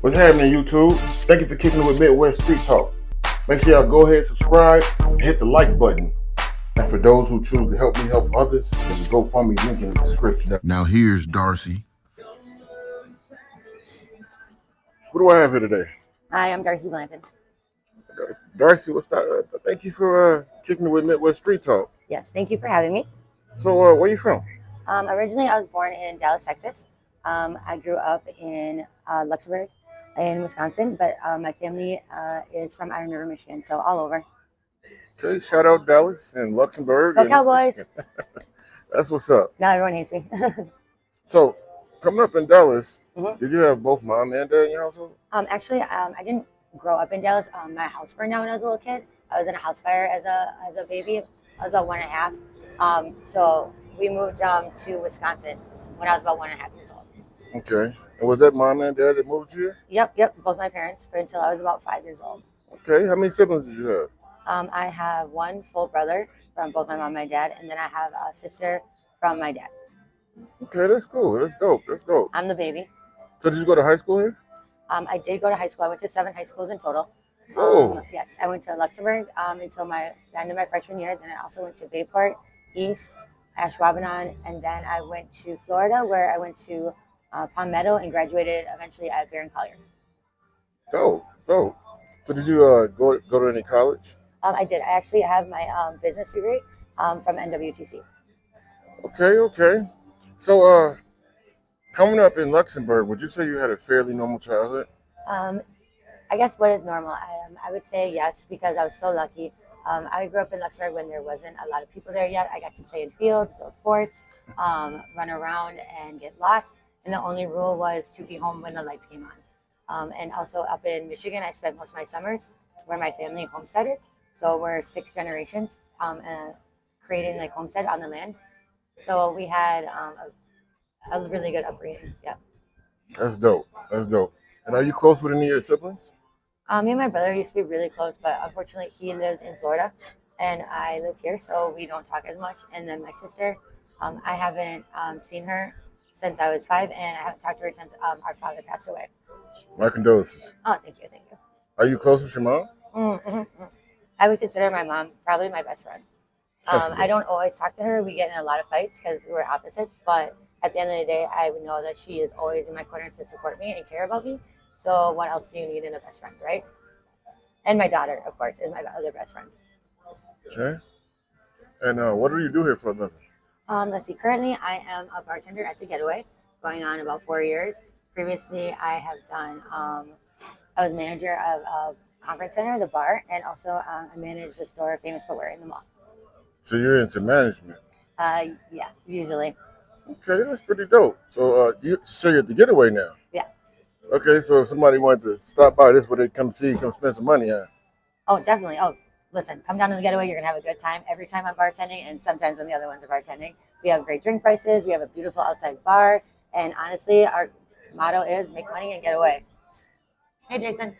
What's happening, YouTube? Thank you for kicking it with Midwest Street Talk. Make sure y'all go ahead, subscribe, and hit the like button. And for those who choose to help me help others, there's a GoFundMe link in the description. Now here's Darcy. Who do I have here today? Hi, I'm Darcey Blanton. Darcy, what's that? Thank you for kicking it with Midwest Street Talk. Yes, thank you for having me. So, where you from? Originally, I was born in Dallas, Texas. I grew up in Luxembourg in Wisconsin, but my family is from Iron River, Michigan, so all over. Okay, shout out Dallas and Luxembourg. Go Cowboys! That's what's up. Now everyone hates me. So, coming up in Dallas, Mhm. did you have both mom and dad in your household? Actually, I didn't grow up in Dallas. My house burned down when I was a little kid. I was in a house fire as a baby. I was about 1.5. So we moved to Wisconsin when I was about 1.5 years old. Okay. And was that mom and dad that moved you here? Yep, both my parents for until I was about 5 years old. Okay. How many siblings did you have? I have one full brother from both my mom and my dad, and then I have a sister from my dad. Okay, that's cool. That's dope. That's dope. I'm the baby. So did you go to high school here? I did go to high school. I went to 7 high schools in total. Oh. Yes, I went to Luxembourg until the end of my freshman year. Then I also went to Bayport, East, Ashwaubenon, and then I went to Florida, where I went to Palmetto and graduated eventually at Barron Collier. Dope. Dope. So did you go to any college? I did. I actually have my business degree from NWTC. Okay. So coming up in Luxembourg, would you say you had a fairly normal childhood? I guess what is normal? I would say yes, because I was so lucky. I grew up in Luxembourg when there wasn't a lot of people there yet. I got to play in fields, build forts, run around and get lost. And the only rule was to be home when the lights came on. And also up in Michigan, I spent most of my summers where my family homesteaded. So we're 6 generations creating like homestead on the land. So we had a really good upbringing. Yeah. That's dope. That's dope. And are you close with any of your siblings? Me and my brother used to be really close, but unfortunately he lives in Florida and I live here, so we don't talk as much. And then my sister, I haven't seen her since I was 5, and I haven't talked to her since our father passed away. My condolences. Oh, thank you. Are you close with your mom? Mm-hmm. I would consider my mom probably my best friend. I don't always talk to her. We get in a lot of fights because we're opposites, but at the end of the day, I would know that she is always in my corner to support me and care about me. So what else do you need in a best friend, right? And my daughter, of course, is my other best friend. Okay. And what do you do here for a living? Let's see. Currently, I am a bartender at the Getaway, going on about 4 years. Previously, I have done. I was manager of a conference center, the bar, and also I managed the store Famous Footwear in the mall. So you're into management? Yeah, usually. Okay, that's pretty dope. So you're at the Getaway now? Yeah. Okay, so if somebody wanted to stop by, this is where they come spend some money, huh? Oh, definitely. Oh, listen, come down to the Getaway. You're going to have a good time every time I'm bartending, and sometimes when the other ones are bartending. We have great drink prices. We have a beautiful outside bar. And honestly, our motto is make money and get away. Hey, Jason.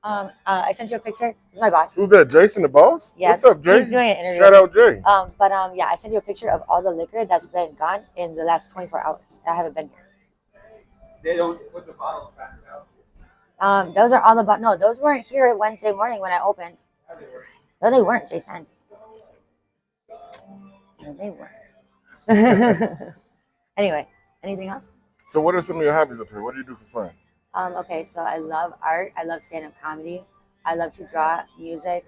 I sent you a picture. This is my boss. Who's that, Jason, the boss? Yeah, what's up, Jay? He's doing an interview. Shout out, Jay. Yeah, I sent you a picture of all the liquor that's been gone in the last 24 hours. I haven't been here. They don't put the bottles back out. Those are all the no, those weren't here Wednesday morning when I opened. No, they weren't, Jason. No, they weren't. Anyway, anything else? So what are some of your hobbies up here? What do you do for fun? Okay, so I love art. I love stand-up comedy. I love to draw music.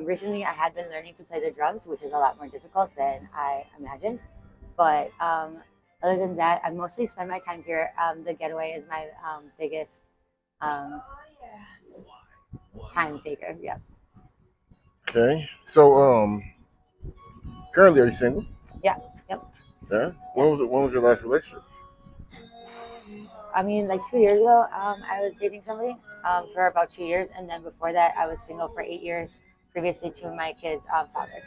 Recently, I had been learning to play the drums, which is a lot more difficult than I imagined. But other than that, I mostly spend my time here. The Getaway is my biggest time taker. Yeah. Okay. So currently, are you single? Yeah. Yep. Yeah. When was your last relationship? I mean, like 2 years ago, I was dating somebody for about 2 years, and then before that, I was single for 8 years, previously to my kid's father.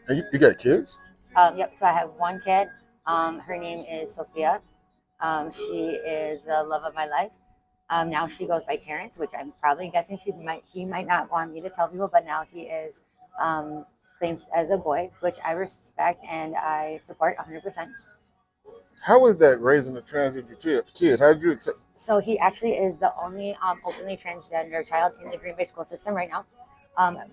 And you got kids? Yep. So I have one kid. Her name is Sophia. She is the love of my life. Now she goes by Terrence, which I'm probably guessing he might not want me to tell people, but now he is claims as a boy, which I respect and I support 100%. How is that raising a transgender kid? How did you accept? So he actually is the only openly transgender child in the Green Bay school system right now.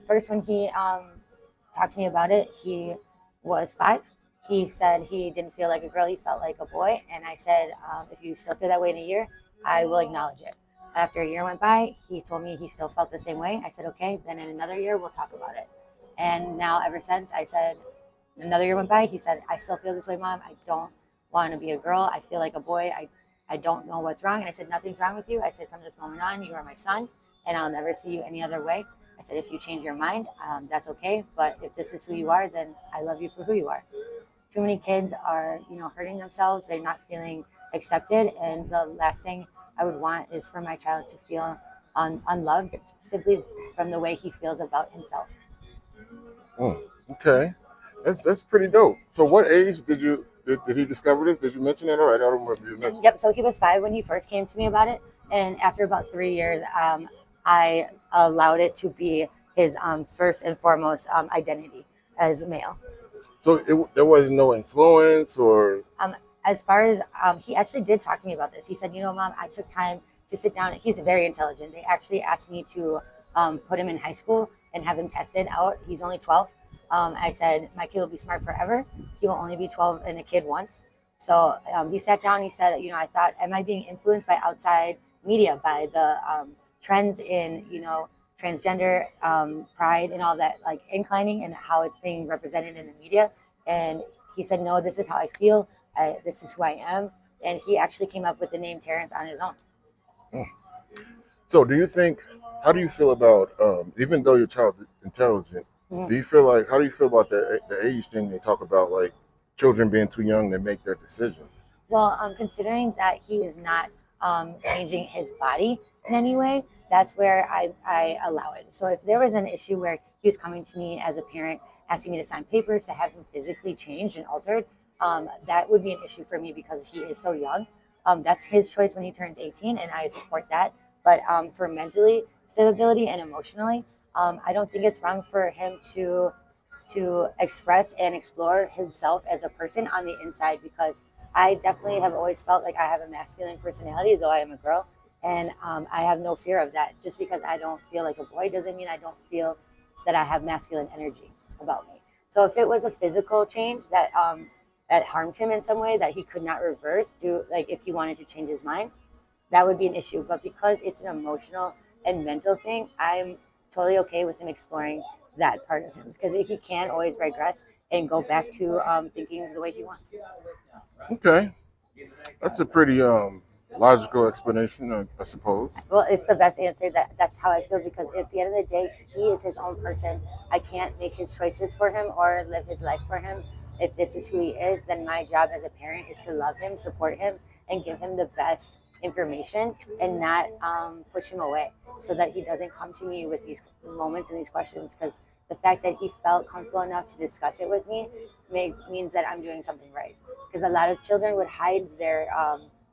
First, when he talked to me about it, he was 5. He said he didn't feel like a girl, he felt like a boy. And I said, if you still feel that way in a year, I will acknowledge it. After a year went by, he told me he still felt the same way. I said, okay, then in another year, we'll talk about it. And now, ever since, I said, another year went by, he said, I still feel this way, Mom. I don't want to be a girl. I feel like a boy. I don't know what's wrong. And I said, nothing's wrong with you. I said, from this moment on, you are my son, and I'll never see you any other way. I said, if you change your mind, that's okay. But if this is who you are, then I love you for who you are. Too many kids are, hurting themselves. They're not feeling accepted. And the last thing I would want is for my child to feel unloved simply from the way he feels about himself. Okay, that's pretty dope. So, what age did he discover this? Did you mention that? All right, I don't remember you mentioned. Yep. So he was 5 when he first came to me about it, and after about 3 years, I allowed it to be his first and foremost identity as male. So there was no influence or. As far as he actually did talk to me about this. He said, Mom, I took time to sit down. He's very intelligent. They actually asked me to put him in high school and have him tested out. He's only 12. I said, my kid will be smart forever. He will only be 12 and a kid once. So he sat down. He said, I thought, am I being influenced by outside media, by the trends in, transgender pride and all that, like inclining and how it's being represented in the media? And he said, no, this is how I feel. This is who I am. And he actually came up with the name Terrence on his own. So how do you feel about, even though your child is intelligent, do you feel like, how do you feel about the age thing they talk about, like children being too young to make their decision? Well, considering that he is not changing his body in any way, that's where I allow it. So if there was an issue where he was coming to me as a parent, asking me to sign papers to have him physically changed and altered, that would be an issue for me because he is so young. That's his choice when he turns 18, and I support that. But for mentally stability and emotionally, I don't think it's wrong for him to express and explore himself as a person on the inside, because I definitely have always felt like I have a masculine personality, though I am a girl. And I have no fear of that. Just because I don't feel like a boy doesn't mean I don't feel that I have masculine energy about me. So if it was a physical change that that harmed him in some way that he could not reverse, like if he wanted to change his mind, that would be an issue. But because it's an emotional and mental thing, I'm totally okay with him exploring that part of him, because he can always regress and go back to thinking the way he wants. Okay, that's a pretty logical explanation, I suppose. Well, it's the best answer. That's how I feel, because at the end of the day, he is his own person. I can't make his choices for him or live his life for him. If this is who he is, then my job as a parent is to love him, support him, and give him the best information and not push him away, so that he doesn't come to me with these moments and these questions. Because the fact that he felt comfortable enough to discuss it with me means that I'm doing something right. Because a lot of children would hide their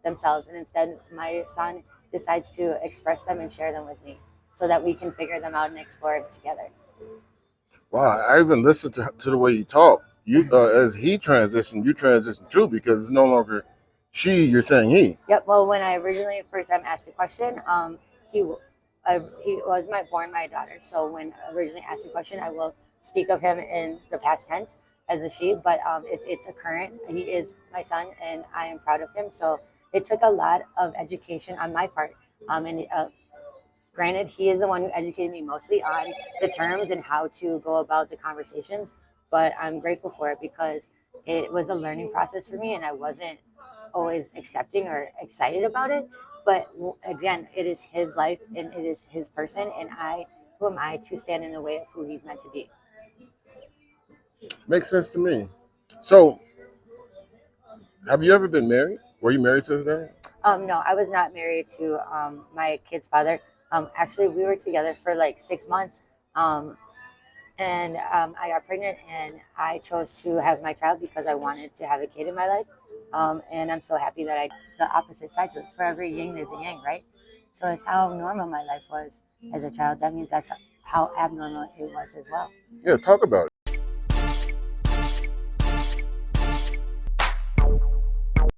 themselves, and instead my son decides to express them and share them with me, so that we can figure them out and explore it together. Wow, I even listened to the way you talk. You as he transitioned, you transitioned too, because it's no longer she. You're saying he. Yep. Well, when I originally first time asked the question, he was born my daughter. So when I originally asked the question, I will speak of him in the past tense as a she. But if it's a current, he is my son, and I am proud of him. So it took a lot of education on my part. And granted, he is the one who educated me mostly on the terms and how to go about the conversations. But I'm grateful for it, because it was a learning process for me, and I wasn't always accepting or excited about it. But again, it is his life and it is his person, and who am I to stand in the way of who he's meant to be? Makes sense to me. So, have you ever been married? Were you married to his dad? No, I was not married to my kid's father. Actually, we were together for like 6 months. And I got pregnant, and I chose to have my child because I wanted to have a kid in my life. And I'm so happy that the opposite side to it. For every yin, there's a yang, right? So it's how normal my life was as a child. That means that's how abnormal it was as well. Yeah, talk about it.